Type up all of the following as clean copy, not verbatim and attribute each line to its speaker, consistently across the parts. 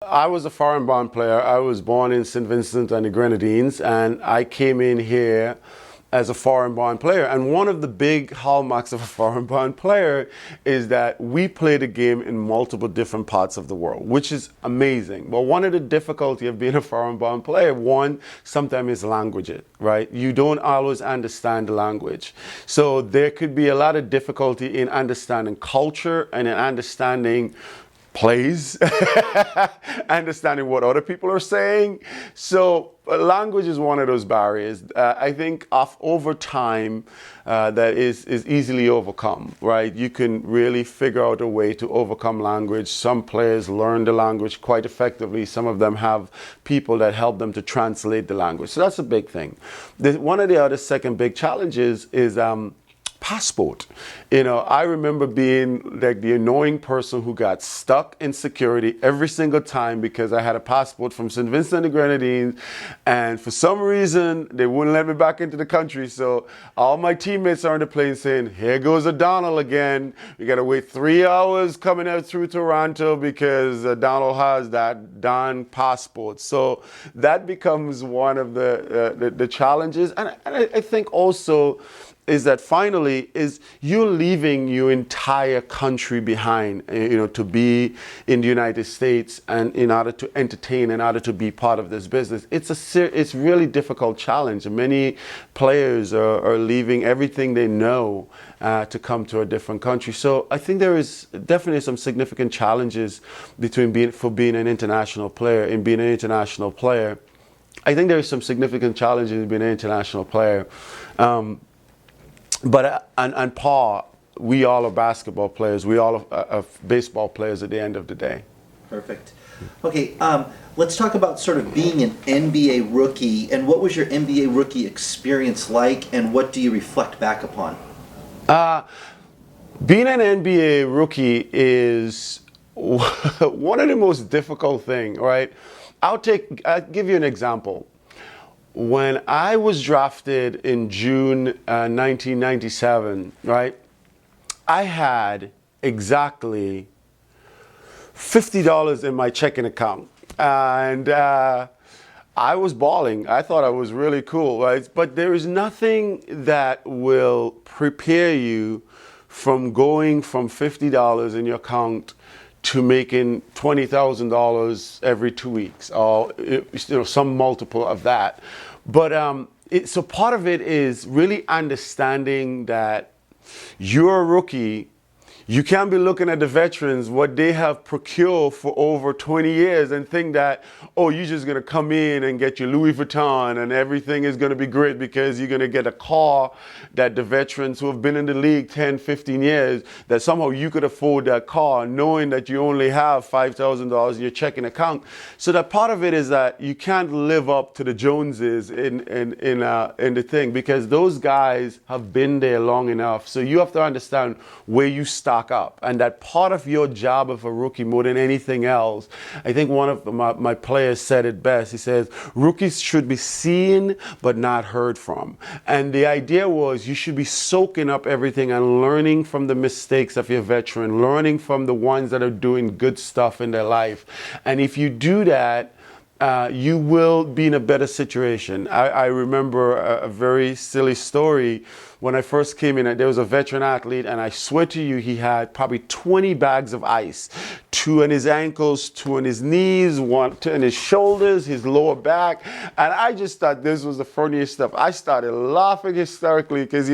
Speaker 1: I was a foreign bond player. I was born in St. Vincent and the Grenadines, and I came in here as a foreign bond player. And one of the big hallmarks of a foreign bond player is that we play the game in multiple different parts of the world, which is amazing. But one of the difficulty of being a foreign bond player, one, sometimes is language, right? You don't always understand the language. So there could be a lot of difficulty in understanding culture and in understanding plays, understanding what other people are saying. So language is one of those barriers. I think over time that is easily overcome, right? You can really figure out a way to overcome language. Some players learn the language quite effectively. Some of them have people that help them to translate the language. So that's a big thing. One of the other second big challenges is passport. I remember being like the annoying person who got stuck in security every single time because I had a passport from St. Vincent and the Grenadines, and for some reason they wouldn't let me back into the country. So all my teammates are on the plane saying, "Here goes Adonal again. We got to wait 3 hours coming out through Toronto because Adonal has that darn passport." So that becomes one of the challenges, and I think also is that finally is you're leaving your entire country behind, to be in the United States and in order to entertain, in order to be part of this business. It's really difficult challenge. Many players are leaving everything they know to come to a different country. So I think there is definitely some significant challenges for being an international player. In being an international player, I think there is some significant challenges in being an international player. But on par, we all are basketball players. We all are baseball players at the end of the day.
Speaker 2: Perfect. Okay, let's talk about sort of being an NBA rookie, and what was your NBA rookie experience like, and what do you reflect back upon?
Speaker 1: Being an NBA rookie is one of the most difficult things, right? I'll give you an example. When I was drafted in June 1997, right, I had exactly $50 in my checking account. And I was balling. I thought I was really cool, right? But there is nothing that will prepare you from going from $50 in your account to making $20,000 every 2 weeks, or some multiple of that. But so part of it is really understanding that you're a rookie. You can't be looking at the veterans, what they have procured for over 20 years, and think that, oh, you're just going to come in and get your Louis Vuitton and everything is going to be great because you're going to get a car that the veterans who have been in the league 10, 15 years, that somehow you could afford that car knowing that you only have $5,000 in your checking account. So that part of it is that you can't live up to the Joneses in the thing, because those guys have been there long enough. So you have to understand where you start up, and that part of your job of a rookie more than anything else. I think one of my players said it best. He says rookies should be seen but not heard from, and the idea was you should be soaking up everything and learning from the mistakes of your veteran, learning from the ones that are doing good stuff in their life. And if you do that, you will be in a better situation. I remember a very silly story. When I first came in, there was a veteran athlete, and I swear to you, he had probably 20 bags of ice, 2 on his ankles, 2 on his knees, 1 on his shoulders, his lower back. And I just thought this was the funniest stuff. I started laughing hysterically because,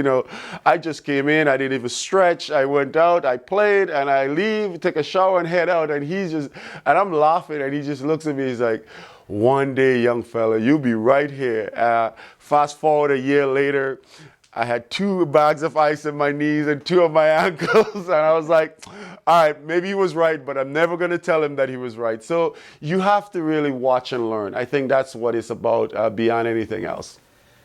Speaker 1: I just came in, I didn't even stretch. I went out, I played, and I leave, take a shower and head out. And and I'm laughing, and he just looks at me, he's like, "One day, young fella, you'll be right here." Fast forward a year later, I had 2 bags of ice in my knees and 2 on my ankles. And I was like, all right, maybe he was right, but I'm never going to tell him that he was right. So you have to really watch and learn. I think that's what it's about beyond anything else.